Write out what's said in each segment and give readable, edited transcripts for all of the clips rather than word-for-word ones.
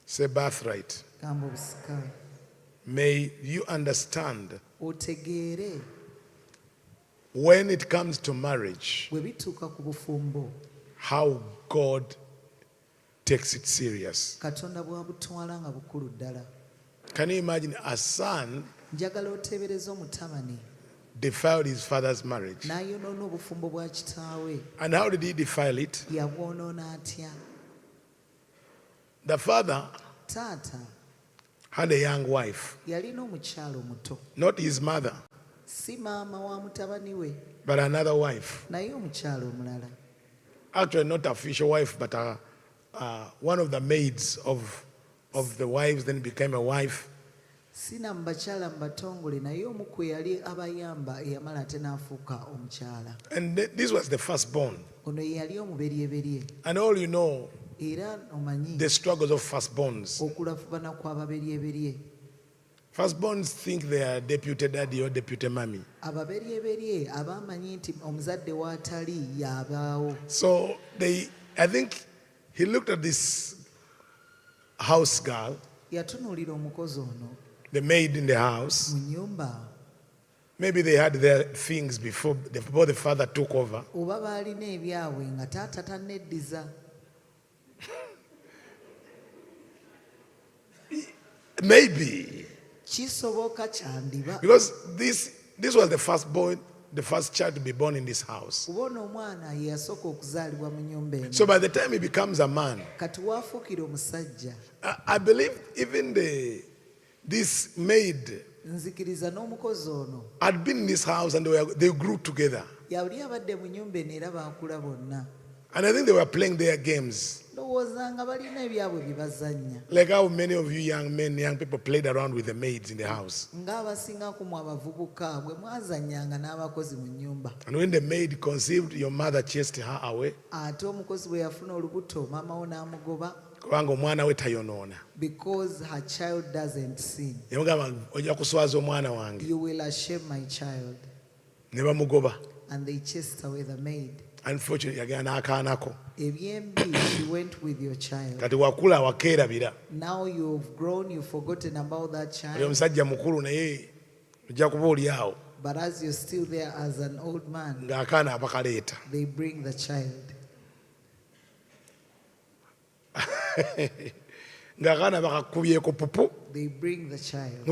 Say birthright. May you understand when it comes to marriage, how God takes it serious. Can you imagine a son defiled his father's marriage? And how did he defile it? The father had a young wife, not his mother, but another wife. Actually, not official wife, but one of the maids of the wives then became a wife. And this was the firstborn. And all you know, the struggles of firstborns. Firstborns think they are deputy daddy or deputy mommy. So I think he looked at this house girl, the maid in the house. Maybe they had their things before the father took over. Maybe. Because this was the firstborn, the first child to be born in this house. So by the time he becomes a man, I believe even this maid had been in this house and they grew together. And I think they were playing their games. Like how many of you young people played around with the maids in the house. And when the maid conceived, your mother chased her away. Because her child doesn't sin. You will shame my child. And they chased away the maid. Unfortunately, she went with your child. Now you've grown, you've forgotten about that child. But as you're still there as an old man, they bring the child. They bring the child.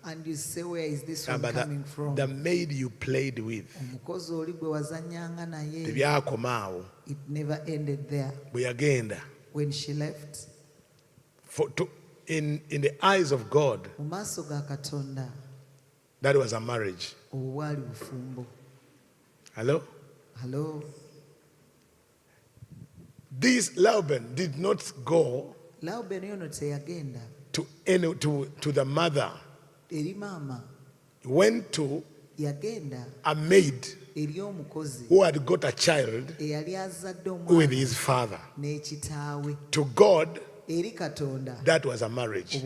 And you say, where is this one coming from? The maid you played with. It never ended there. When she left, in the eyes of God, that was a marriage. Hello? Hello? This Laban did not go to the mother. He went to a maid who had got a child with his father. To God, that was a marriage.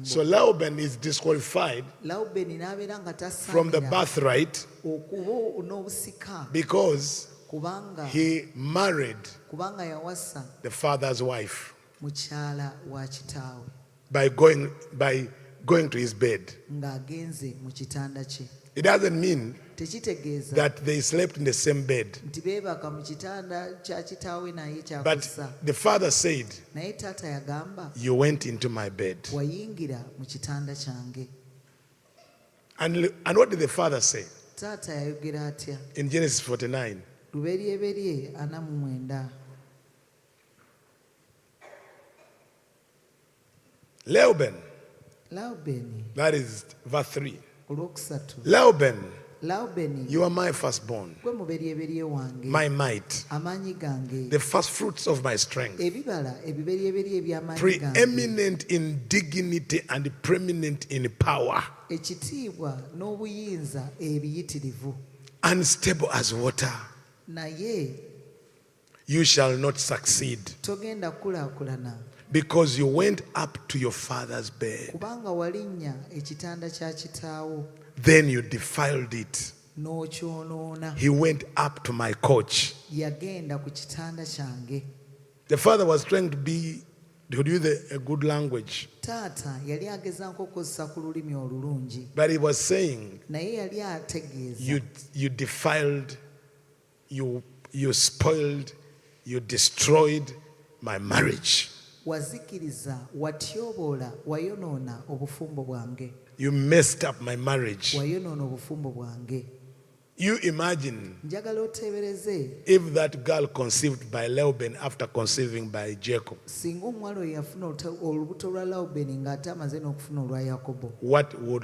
So Laban is disqualified from the birthright because he married the father's wife by going to his bed. It doesn't mean that they slept in the same bed. But the father said, you went into my bed. And what did the father say? In Genesis 49. Laban, that is verse 3. Laban, you are my firstborn, my might, the first fruits of my strength, preeminent in dignity and preeminent in power, unstable as water. You shall not succeed because you went up to your father's bed. Then you defiled it. He went up to my couch. The father was trying to use a good language. But he was saying, you defiled, you spoiled, you destroyed my marriage. You messed up my marriage. You imagine if that girl conceived by Reuben after conceiving by Jacob. What would